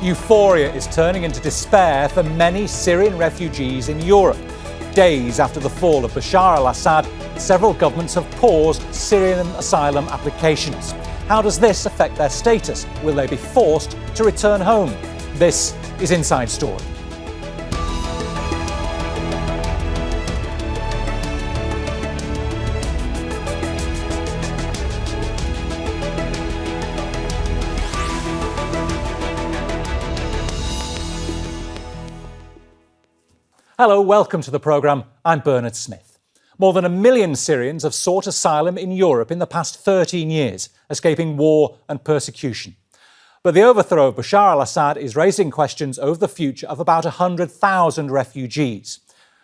Euphoria is turning into despair for many Syrian refugees in Europe. Days after the fall of Bashar al-Assad, several governments have paused Syrian asylum applications. How does this affect their status? Will they be forced to return home? This is Inside Story. Hello, welcome to the programme. I'm Bernard Smith. More than 1 million Syrians have sought asylum in Europe in the past 13 years, escaping war and persecution. But the overthrow of Bashar al-Assad is raising questions over the future of about 100,000 refugees.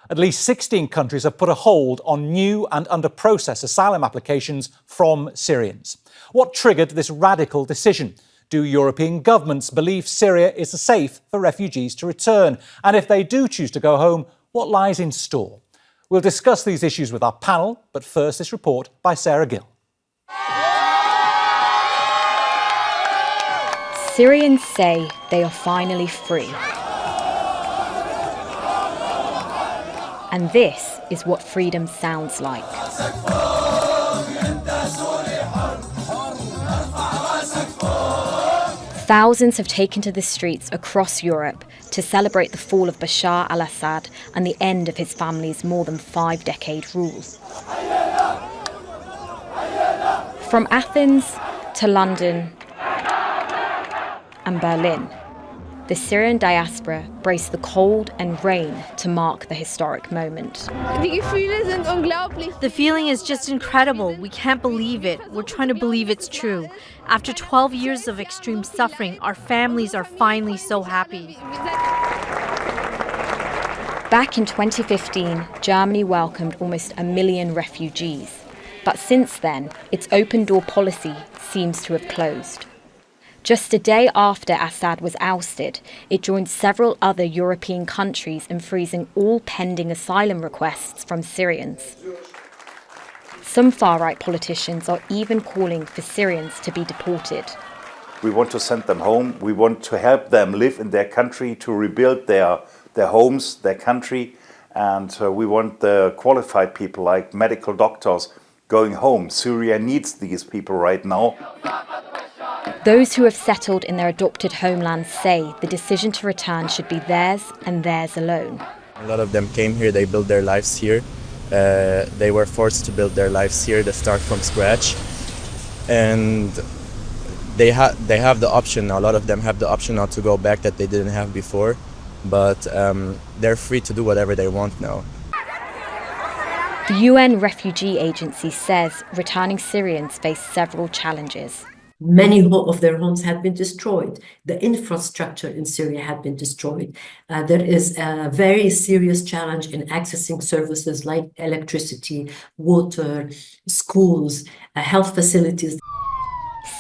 At least 16 countries have put a hold on new and under process asylum applications from Syrians. What triggered this radical decision? Do European governments believe Syria is safe for refugees to return? And if they do choose to go home, what lies in store? We'll discuss these issues with our panel, but first this report by Sarah Gill. Syrians say they are finally free. And this is what freedom sounds like. Thousands have taken to the streets across Europe to celebrate the fall of Bashar al-Assad and the end of his family's more than 5-decade rule. From Athens to London and Berlin, the Syrian diaspora braced the cold and rain to mark the historic moment. The feeling is just incredible. We can't believe it. We're trying to believe it's true. After 12 years of extreme suffering, our families are finally so happy. Back in 2015, Germany welcomed almost 1 million refugees. But since then, its open-door policy seems to have closed. Just a day after Assad was ousted, it joined several other European countries in freezing all pending asylum requests from Syrians. Some far-right politicians are even calling for Syrians to be deported. We want to send them home. We want to help them live in their country, to rebuild their homes, their country. And we want the qualified people like medical doctors going home. Syria needs these people right now. Those who have settled in their adopted homelands say the decision to return should be theirs and theirs alone. A lot of them came here, they built their lives here. They were forced to build their lives here, to start from scratch. And they have the option now, a lot of them have the option now to go back that they didn't have before. But they're free to do whatever they want now. The UN Refugee Agency says returning Syrians face several challenges. Many of their homes had been destroyed. The infrastructure in Syria had been destroyed. There is a very serious challenge in accessing services like electricity, water, schools, health facilities.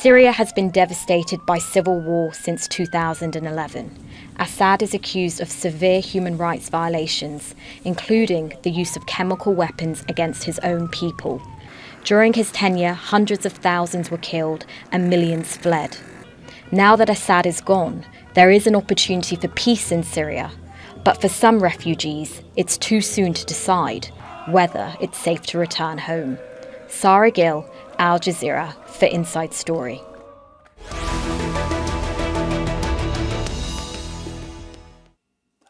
Syria has been devastated by civil war since 2011. Assad is accused of severe human rights violations, including the use of chemical weapons against his own people. During his tenure, hundreds of thousands were killed and millions fled. Now that Assad is gone, there is an opportunity for peace in Syria. But for some refugees, it's too soon to decide whether it's safe to return home. Sarah Gill, Al Jazeera, for Inside Story.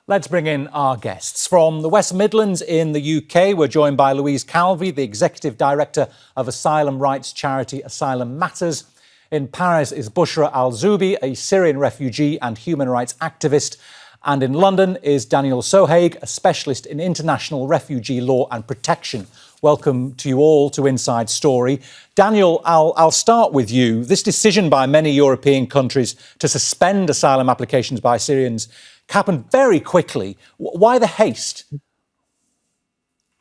Let's bring in our guests. From the West Midlands in the UK, we're joined by Louise Calvey, the Executive Director of asylum rights charity Asylum Matters. In Paris is Bushra Alzoubi, a Syrian refugee and human rights activist. And in London is Daniel Sohege, a specialist in international refugee law and protection. Welcome to you all to Inside Story. Daniel, I'll start with you. This decision by many European countries to suspend asylum applications by Syrians happened very quickly. Why the haste?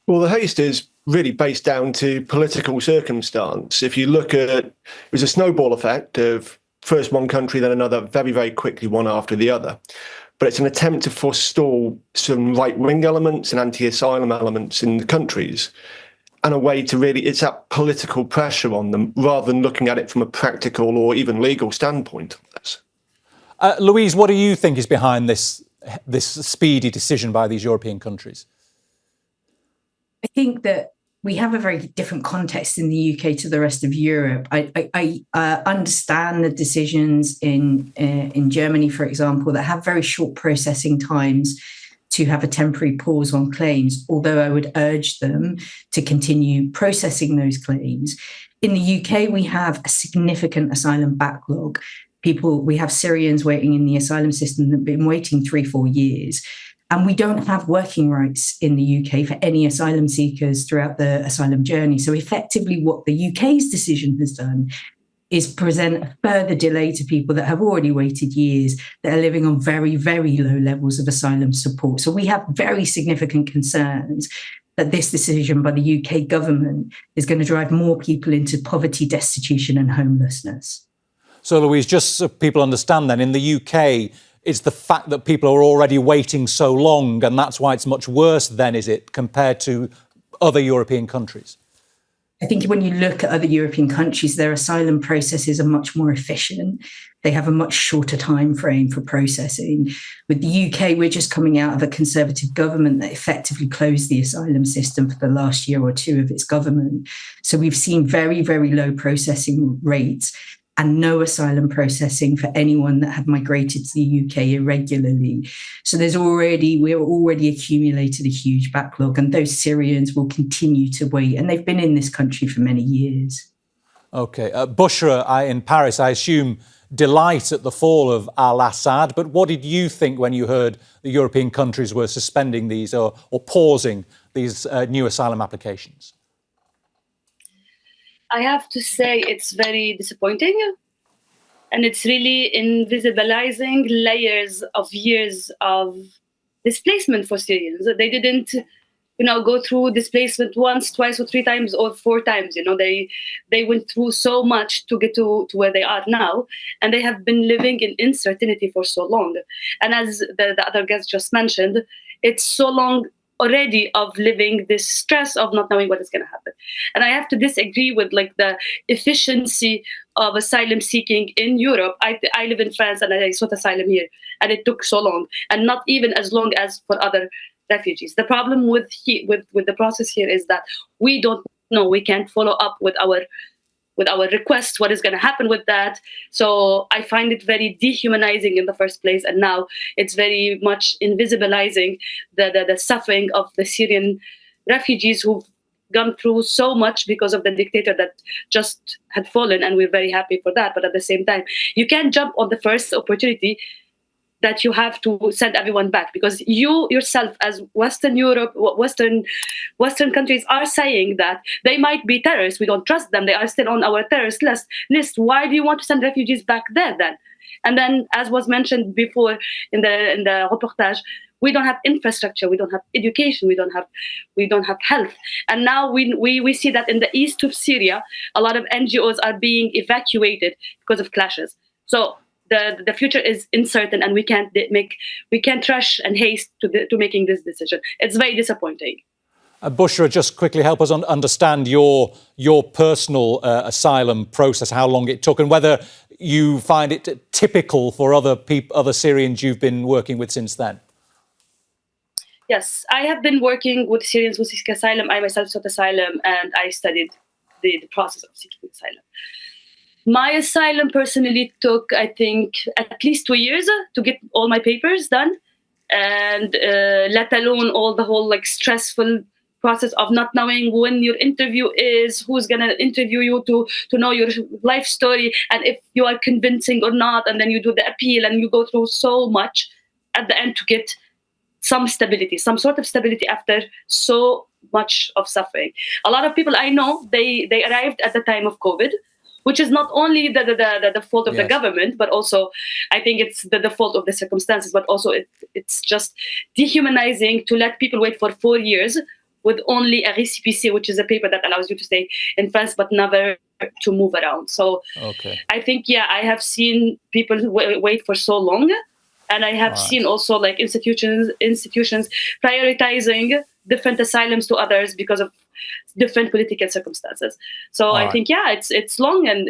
Well, the haste is really based down to political circumstance. If you look at, it was a snowball effect of first one country, then another, very, very quickly, one after the other. But it's an attempt to forestall some right-wing elements and anti-asylum elements in the countries. and a way to really, it's that political pressure on them rather than looking at it from a practical or even legal standpoint. Louise, what do you think is behind this speedy decision by these European countries? I think that we have a very different context in the UK to the rest of Europe. I understand the decisions in Germany, for example, that have very short processing times to have a temporary pause on claims, although I would urge them to continue processing those claims. In the UK, we have a significant asylum backlog. We have Syrians waiting in the asylum system that have been waiting 3-4 years. And we don't have working rights in the UK for any asylum seekers throughout the asylum journey. So effectively, what the UK's decision has done is present a further delay to people that have already waited years, that are living on very, very low levels of asylum support. So we have very significant concerns that this decision by the UK government is going to drive more people into poverty, destitution and homelessness. So, Louise, just so people understand then, in the UK, it's the fact that people are already waiting so long, and that's why it's much worse then, is it, compared to other European countries? I think when you look at other European countries, their asylum processes are much more efficient. They have a much shorter time frame for processing. With the UK, we're just coming out of a Conservative government that effectively closed the asylum system for the last year or two of its government. So we've seen very, very low processing rates and no asylum processing for anyone that had migrated to the UK irregularly. So we're already accumulated a huge backlog, and those Syrians will continue to wait. And they've been in this country for many years. OK. Bushra, in Paris, I assume delight at the fall of al-Assad. But what did you think when you heard the European countries were suspending these or pausing these new asylum applications? I have to say it's very disappointing, and it's really invisibilizing layers of years of displacement for Syrians. They didn't, go through displacement once, twice, or 3 times, or 4 times. They went through so much to get to where they are now, and they have been living in uncertainty for so long. And as the other guest just mentioned, it's so long already of living this stress of not knowing what is going to happen. And I have to disagree with the efficiency of asylum seeking in Europe. I live in France and I sought asylum here, and it took so long, and not even as long as for other refugees. The problem with the process here is that we don't know, we can't follow up with our request, what is going to happen with that. So I find it very dehumanizing in the first place. And now it's very much invisibilizing the suffering of the Syrian refugees who've gone through so much because of the dictator that just had fallen. And we're very happy for that. But at the same time, you can't jump on the first opportunity that you have to send everyone back, because you yourself, as Western Europe, Western countries are saying that they might be terrorists. We don't trust them. They are still on our terrorist list. Why do you want to send refugees back there then? And then, as was mentioned before in the reportage, we don't have infrastructure, we don't have education, we don't have health. And now we see that in the east of Syria, a lot of NGOs are being evacuated because of clashes. So the future is uncertain, and we can't rush and haste to making this decision. It's very disappointing. Bushra, just quickly help us understand your personal asylum process, how long it took, and whether you find it typical for other Syrians you've been working with since then. Yes, I have been working with Syrians who seek asylum. I myself sought asylum, and I studied the process of seeking asylum. My asylum personally took, I think, at least 2 years to get all my papers done, and let alone the whole stressful process of not knowing when your interview is, who's going to interview you, to know your life story, and if you are convincing or not, and then you do the appeal, and you go through so much at the end to get some stability, some sort of stability after so much of suffering. A lot of people I know, they arrived at the time of COVID, which is not only the fault of the government, but also I think it's the fault of the circumstances, but also it's just dehumanizing to let people wait for 4 years with only a récépissé, which is a paper that allows you to stay in France, but never to move around. So I think, I have seen people wait for so long. And I have seen also institutions prioritizing different asylums to others because of different political circumstances. So I think, it's long and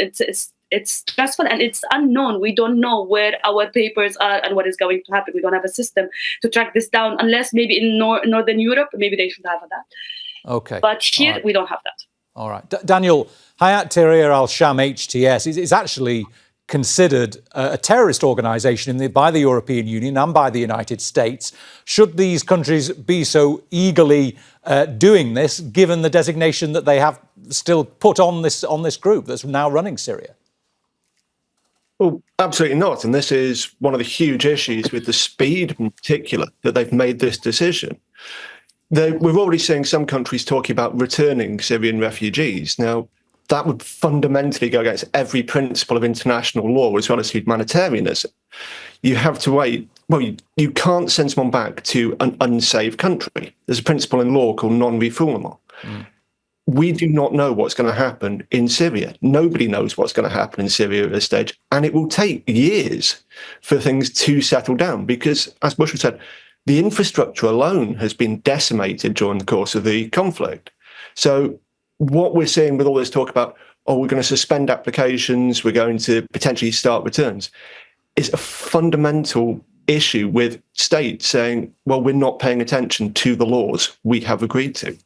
it's stressful and it's unknown. We don't know where our papers are and what is going to happen. We don't have a system to track this down, unless maybe in Northern Europe, maybe they should have that. Okay. But here we don't have that. All right. Daniel, Hayat Tahrir al-Sham HTS is actually considered a terrorist organisation by the European Union and by the United States. Should these countries be so eagerly doing this, given the designation that they have still put on this group that's now running Syria? Well, absolutely not. And this is one of the huge issues with the speed in particular that they've made this decision. We're already seeing some countries talking about returning Syrian refugees. Now, that would fundamentally go against every principle of international law as well as humanitarianism. You have to wait. Well, you can't send someone back to an unsafe country. There's a principle in law called non-refoulement. We do not know what's going to happen in Syria. Nobody knows what's going to happen in Syria at this stage. And it will take years for things to settle down because, as Bushra said, the infrastructure alone has been decimated during the course of the conflict. So what we're seeing with all this talk about, we're going to suspend applications, we're going to potentially start returns, is a fundamental issue with states saying, well, we're not paying attention to the laws we have agreed to.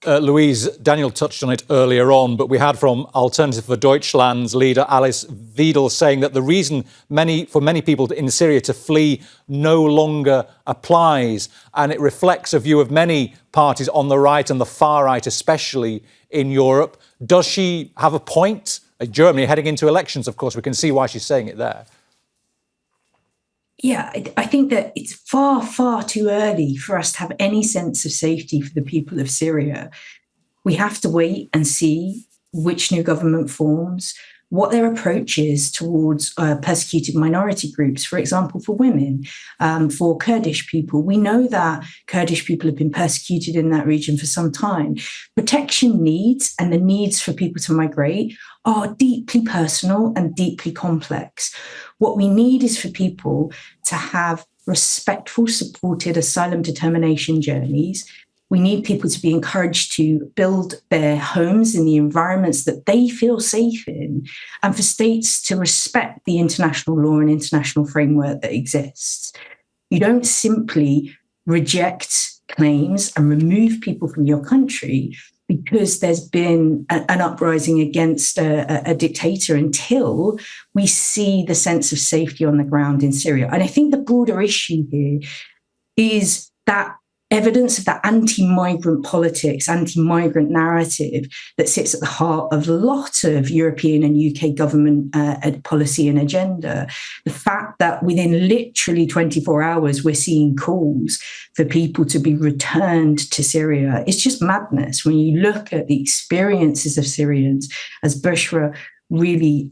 Louise, Daniel touched on it earlier on, but we had from Alternative for Deutschland's leader Alice Weidel saying that the reason for many people in Syria to flee no longer applies, and it reflects a view of many parties on the right and the far right, especially in Europe. Does she have a point? Germany heading into elections, of course, we can see why she's saying it there. Yeah, I think that it's far, far too early for us to have any sense of safety for the people of Syria. We have to wait and see which new government forms, what their approach is towards persecuted minority groups, for example, for women, for Kurdish people. We know that Kurdish people have been persecuted in that region for some time. Protection needs and the needs for people to migrate are deeply personal and deeply complex. What we need is for people to have respectful, supported asylum determination journeys. We need people to be encouraged to build their homes in the environments that they feel safe in, and for states to respect the international law and international framework that exists. You don't simply reject claims and remove people from your country because there's been an uprising against a dictator until we see the sense of safety on the ground in Syria. And I think the broader issue here is that evidence of that anti-migrant politics, anti-migrant narrative that sits at the heart of a lot of European and UK government policy and agenda. The fact that within literally 24 hours, we're seeing calls for people to be returned to Syria is just madness. When you look at the experiences of Syrians, as Bushra really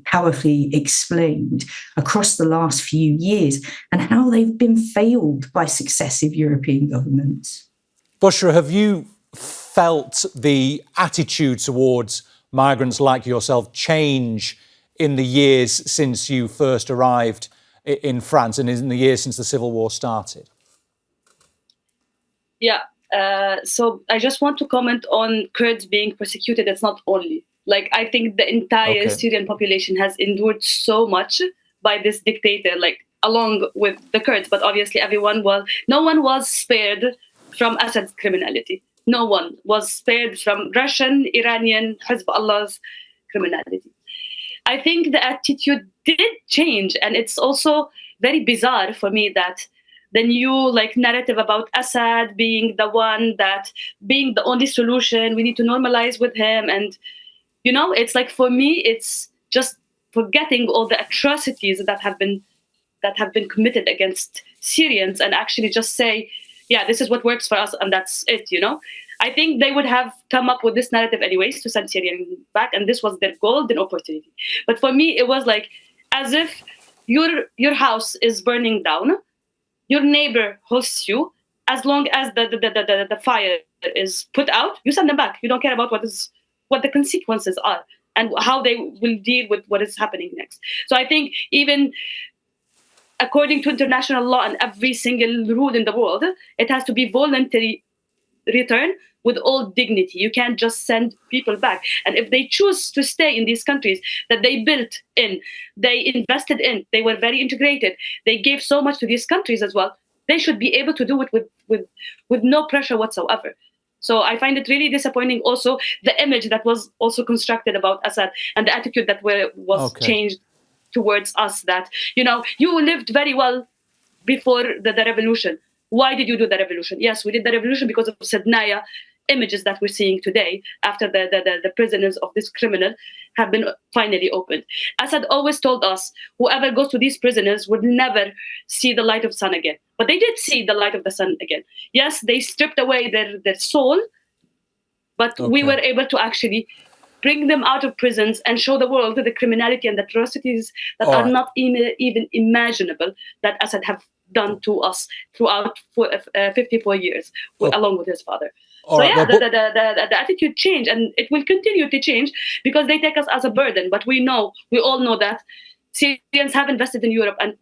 powerfully explained across the last few years, and how they've been failed by successive European governments. Bushra, have you felt the attitude towards migrants like yourself change in the years since you first arrived in France and in the years since the civil war started? Yeah, so I just want to comment on Kurds being persecuted. It's not only. I think the entire Syrian population has endured so much by this dictator, along with the Kurds. But obviously, no one was spared from Assad's criminality. No one was spared from Russian, Iranian, Hezbollah's criminality. I think the attitude did change. And it's also very bizarre for me that the new narrative about Assad being the only solution, we need to normalize with him. And it's for me, it's just forgetting all the atrocities that have been committed against Syrians and actually just say, yeah, this is what works for us and that's it, I think they would have come up with this narrative anyways to send Syrians back, and this was their golden opportunity. But for me, it was as if your house is burning down, your neighbor hosts you, as long as the fire is put out, you send them back. You don't care about what the consequences are and how they will deal with what is happening next. So I think even according to international law and every single rule in the world, it has to be voluntary return with all dignity. You can't just send people back. And if they choose to stay in these countries that they built in, they invested in, they were very integrated, they gave so much to these countries as well, they should be able to do it with no pressure whatsoever. So I find it really disappointing also the image that was also constructed about Assad and the attitude that was changed towards us, that, you know, you lived very well before the revolution. Why did you do the revolution? Yes, we did the revolution because of Sednaya images that we're seeing today after the prisoners of this criminal have been finally opened. Assad always told us whoever goes to these prisoners would never see the light of sun again. But they did see the light of the sun again. Yes, they stripped away their soul, but we were able to actually bring them out of prisons and show the world the criminality and the atrocities that are not even imaginable that Assad have done to us throughout 54 years, along with his father. The attitude changed, and it will continue to change because they take us as a burden. But we all know that Syrians have invested in Europe, and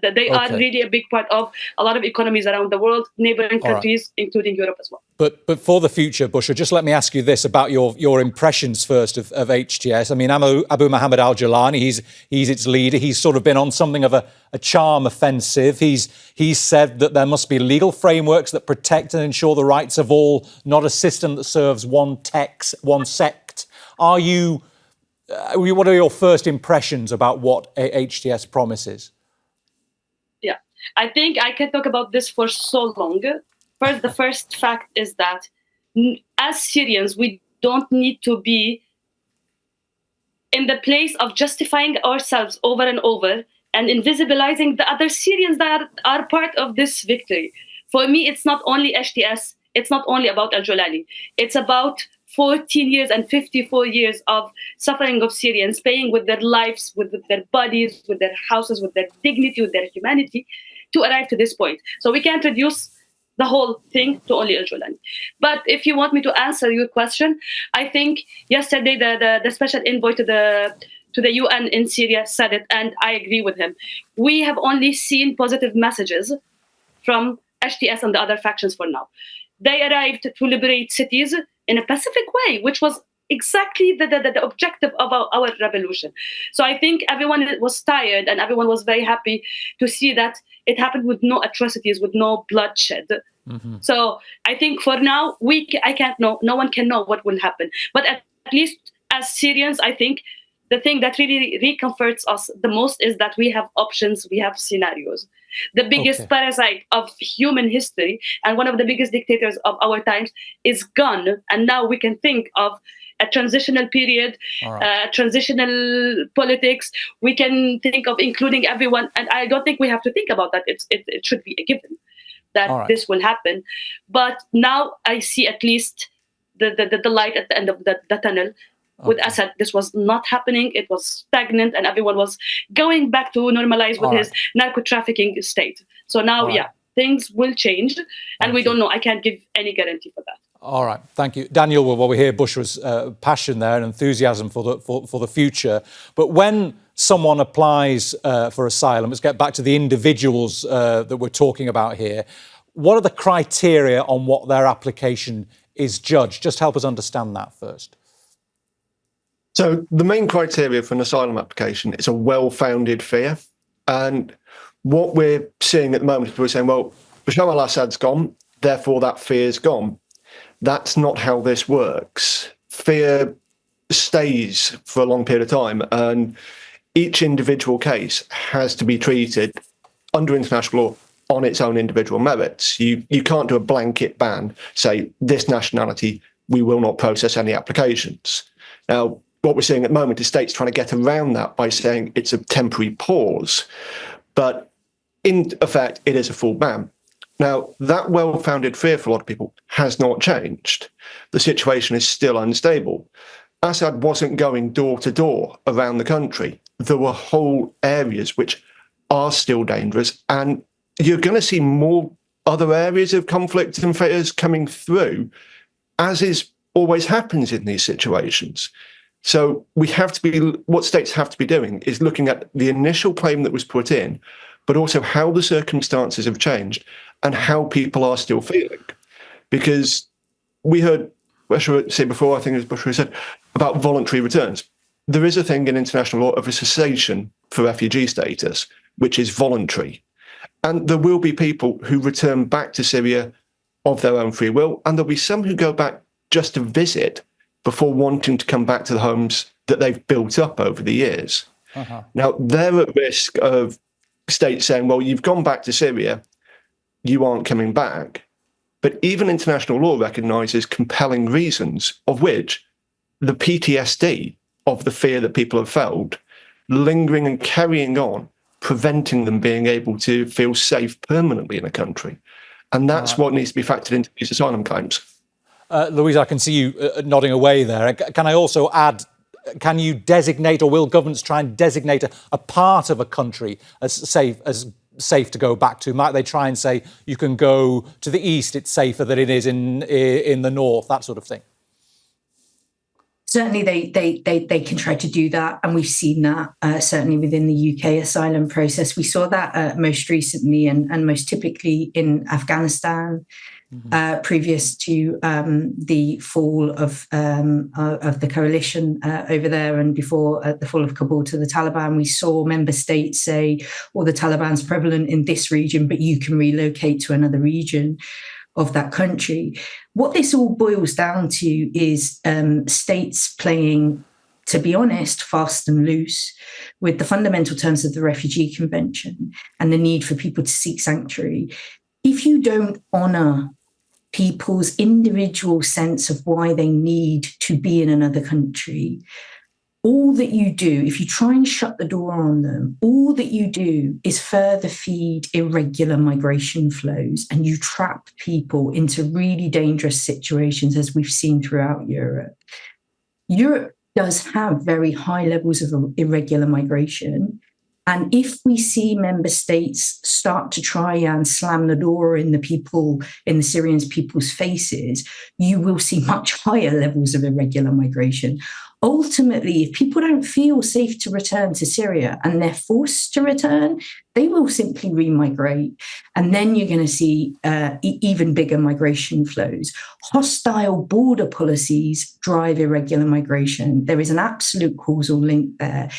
that they are really a big part of a lot of economies around the world, neighboring countries, including Europe as well. But for the future, Bushra, just let me ask you this about your impressions first of HTS. I mean, Abu Mohammed al-Julani, he's its leader. He's sort of been on something of a charm offensive. He's said that there must be legal frameworks that protect and ensure the rights of all, not a system that serves one sect. What are your first impressions about what HTS promises? Yeah, I think I can talk about this for so long. First, the first fact is that as Syrians, we don't need to be in the place of justifying ourselves over and over and invisibilizing the other Syrians that are part of this victory. For me, it's not only HTS, it's not only about al-Julani. It's about 14 years and 54 years of suffering of Syrians, paying with their lives, with their bodies, with their houses, with their dignity, with their humanity, to arrive to this point. So we can't reduce the whole thing to only al-Julani. But if you want me to answer your question, I think yesterday the special envoy to the UN in Syria said it, and I agree with him. We have only seen positive messages from HTS and the other factions for now. They arrived to liberate cities in a pacific way, which was exactly the objective of our revolution. So I think everyone was tired and everyone was very happy to see that it happened with no atrocities, with no bloodshed. Mm-hmm. So I think for now, I can't know, no one can know what will happen. But at least as Syrians, I think the thing that really recomforts us the most is that we have options, we have scenarios. The biggest parasite of human history and one of the biggest dictators of our times is gone. And now we can think of a transitional period, transitional politics. We can think of including everyone. And I don't think we have to think about that. It should be a given that this will happen. But now I see at least the light at the end of the tunnel. With Assad, this was not happening. It was stagnant, and everyone was going back to normalize with his narco-trafficking state. So now, things will change, and we don't know. I can't give any guarantee for that. All right, thank you, Daniel. Well, we hear Bushra's passion there and enthusiasm for the future. But when someone applies for asylum, let's get back to the individuals that we're talking about here. What are the criteria on what their application is judged? Just help us understand that first. So the main criteria for an asylum application is a well-founded fear. And what we're seeing at the moment is we're saying, well, Bashar al-Assad's gone, therefore that fear's gone. That's not how this works. Fear stays for a long period of time, and each individual case has to be treated under international law on its own individual merits. You can't do a blanket ban, say, this nationality, we will not process any applications. Now, what we're seeing at the moment is states trying to get around that by saying it's a temporary pause. But in effect, it is a full ban. Now, that well-founded fear for a lot of people has not changed. The situation is still unstable. Assad wasn't going door to door around the country. There were whole areas which are still dangerous, and you're going to see more other areas of conflict and fears coming through, as is always happens in these situations. So what states have to be doing is looking at the initial claim that was put in, but also how the circumstances have changed and how people are still feeling. Because we heard Bushra say before, I think it was Bushra who said, about voluntary returns. There is a thing in international law of a cessation for refugee status, which is voluntary. And there will be people who return back to Syria of their own free will, and there'll be some who go back just to visit before wanting to come back to the homes that they've built up over the years. Now, they're at risk of states saying, well, you've gone back to Syria, you aren't coming back. But even international law recognises compelling reasons, of which the PTSD of the fear that people have felt, lingering and carrying on, preventing them being able to feel safe permanently in a country. And that's what needs to be factored into these asylum claims. Louise, I can see you nodding away there. Can I also add, can you designate, or will governments try and designate a part of a country as safe to go back to? Might they try and say, you can go to the east, it's safer than it is in the north, that sort of thing? Certainly they can try to do that, and we've seen that certainly within the UK asylum process. We saw that most recently and most typically in Afghanistan, previous to the fall of the coalition over there, and before the fall of Kabul to the Taliban. We saw member states say, well, the Taliban's prevalent in this region, but you can relocate to another region of that country. What this all boils down to is states playing, to be honest, fast and loose with the fundamental terms of the Refugee Convention and the need for people to seek sanctuary. If you don't honour people's individual sense of why they need to be in another country, all that you do, if you try and shut the door on them, all that you do is further feed irregular migration flows, and you trap people into really dangerous situations, as we've seen throughout Europe. Europe does have very high levels of irregular migration. And if we see member states start to try and slam the door in the Syrians' people's faces, you will see much higher levels of irregular migration. Ultimately, if people don't feel safe to return to Syria and they're forced to return, they will simply remigrate. And then you're going to see even bigger migration flows. Hostile border policies drive irregular migration. There is an absolute causal link there.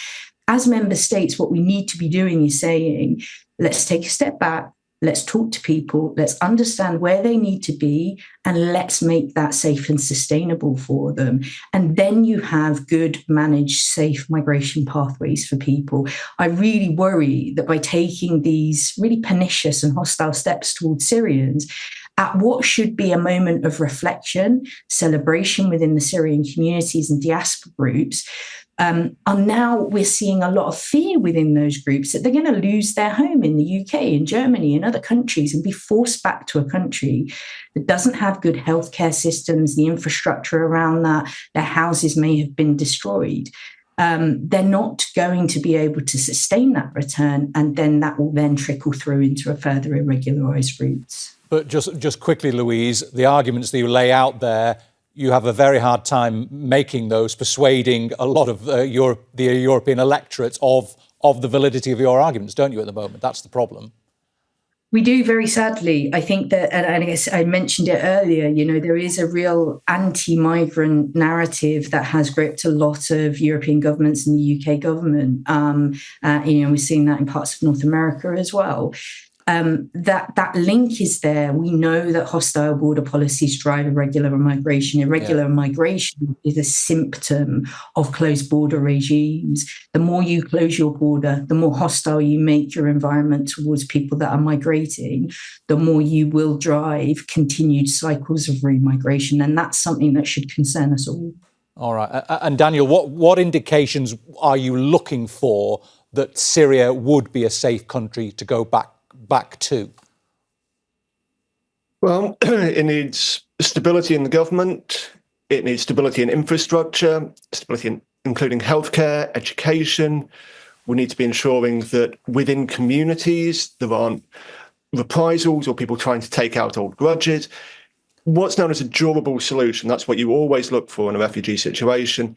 As member states, what we need to be doing is saying, let's take a step back, let's talk to people, let's understand where they need to be, and let's make that safe and sustainable for them. And then you have good, managed, safe migration pathways for people. I really worry that by taking these really pernicious and hostile steps towards Syrians, at what should be a moment of reflection, celebration within the Syrian communities and diaspora groups, and now we're seeing a lot of fear within those groups that they're going to lose their home in the UK, in Germany, in other countries, and be forced back to a country that doesn't have good healthcare systems, the infrastructure around that, their houses may have been destroyed. They're not going to be able to sustain that return, and then that will then trickle through into a further irregularised routes. But just quickly, Louise, the arguments that you lay out there, you have a very hard time making those, persuading a lot of the European electorates of the validity of your arguments, don't you, at the moment? That's the problem. We do, very sadly. I think that, and I guess I mentioned it earlier, there is a real anti-migrant narrative that has gripped a lot of European governments and the UK government. We're seeing that in parts of North America as well. That link is there. We know that hostile border policies drive irregular migration. Irregular migration is a symptom of closed border regimes. The more you close your border, the more hostile you make your environment towards people that are migrating, the more you will drive continued cycles of remigration. And that's something that should concern us all. All right. And Daniel, what indications are you looking for that Syria would be a safe country to go back to? Well, it needs stability in the government. It needs stability in infrastructure, stability including healthcare, education. We need to be ensuring that within communities there aren't reprisals or people trying to take out old grudges. What's known as a durable solution, that's what you always look for in a refugee situation.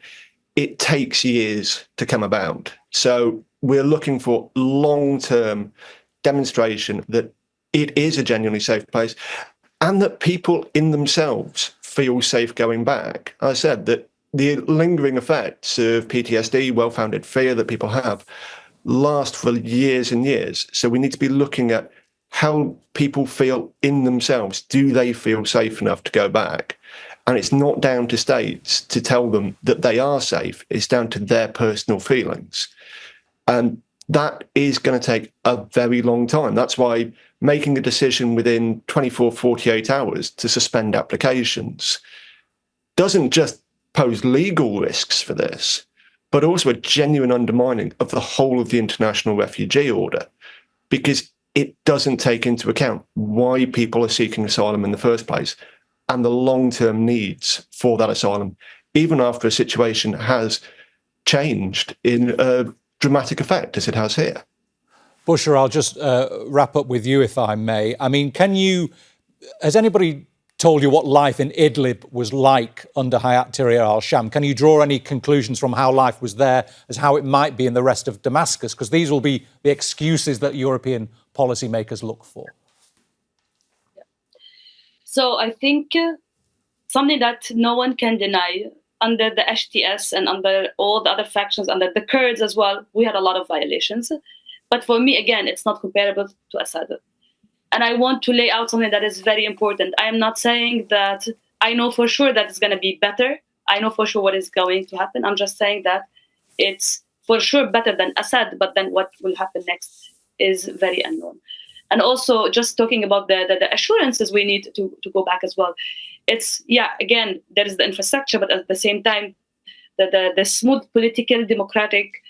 It takes years to come about. So we're looking for long-term demonstration that it is a genuinely safe place. and that people in themselves feel safe going back. I said that the lingering effects of PTSD, well-founded fear that people have, last for years and years. So we need to be looking at how people feel in themselves. Do they feel safe enough to go back? And it's not down to states to tell them that they are safe. It's down to their personal feelings. And that is going to take a very long time. That's why making a decision within 24, 48 hours to suspend applications doesn't just pose legal risks for this, but also a genuine undermining of the whole of the international refugee order, because it doesn't take into account why people are seeking asylum in the first place and the long-term needs for that asylum, even after a situation has changed in a dramatic effect, as it has here. Bushra, I'll just wrap up with you, if I may. I mean, has anybody told you what life in Idlib was like under Hayat Tahrir al-Sham? Can you draw any conclusions from how life was there as how it might be in the rest of Damascus? Because these will be the excuses that European policymakers look for. So I think something that no one can deny, under the HTS and under all the other factions, under the Kurds as well, we had a lot of violations. But for me, again, it's not comparable to Assad. And I want to lay out something that is very important. I am not saying that I know for sure that it's going to be better. I know for sure what is going to happen. I'm just saying that it's for sure better than Assad, but then what will happen next is very unknown. And also just talking about the assurances we need to go back as well. It's, yeah, again, there is the infrastructure, but at the same time, the smooth political democratic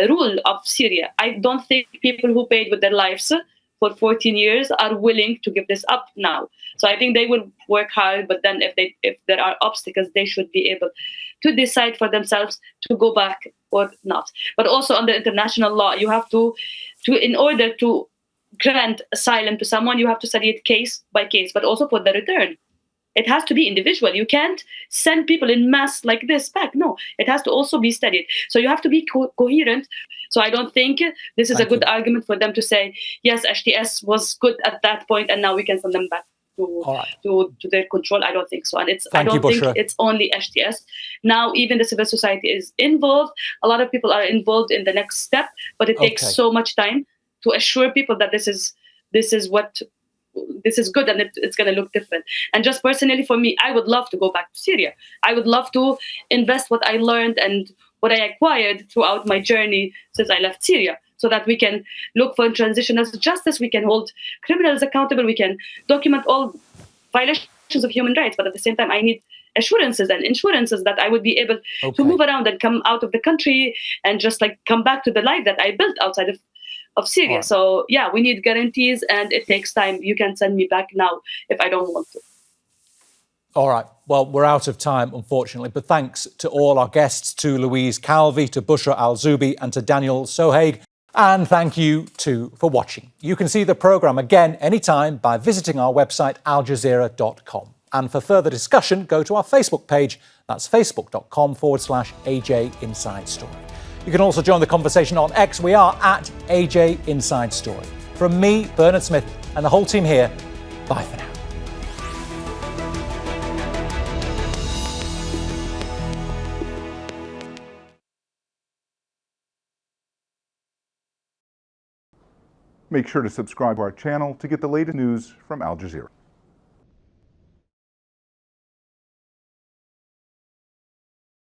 rule of Syria. I don't think people who paid with their lives for 14 years are willing to give this up now. So I think they will work hard, but then if there are obstacles, they should be able to decide for themselves to go back or not. But also under international law, you have to in order to grant asylum to someone, you have to study it case by case, but also for the return. It has to be individual. You can't send people in mass like this back. No, it has to also be studied. So you have to be coherent. So I don't think this is a good argument for them to say, yes, HTS was good at that point, and now we can send them back to their control. I don't think so. And I don't think it's only HTS. Now, even the civil society is involved. A lot of people are involved in the next step, but it takes so much time to assure people that this is good and it's going to look different. And just personally for me, I would love to go back to Syria. I would love to invest what I learned and what I acquired throughout my journey since I left Syria, so that we can look for transition as justice, we can hold criminals accountable, we can document all violations of human rights. But at the same time, I need assurances and insurances that I would be able to move around and come out of the country and just like come back to the life that I built outside of Syria. So yeah, we need guarantees, and it takes time. You can send me back now if I don't want to. All right. Well, we're out of time, unfortunately, but thanks to all our guests, to Louise Calvey, to Bushra Alzoubi and to Daniel Sohege. And thank you too for watching. You can see the programme again anytime by visiting our website aljazeera.com. And for further discussion, go to our Facebook page. That's facebook.com/AJ Inside Story. You can also join the conversation on X. We are at AJ Inside Story. From me, Bernard Smith, and the whole team here, bye for now. Make sure to subscribe to our channel to get the latest news from Al Jazeera.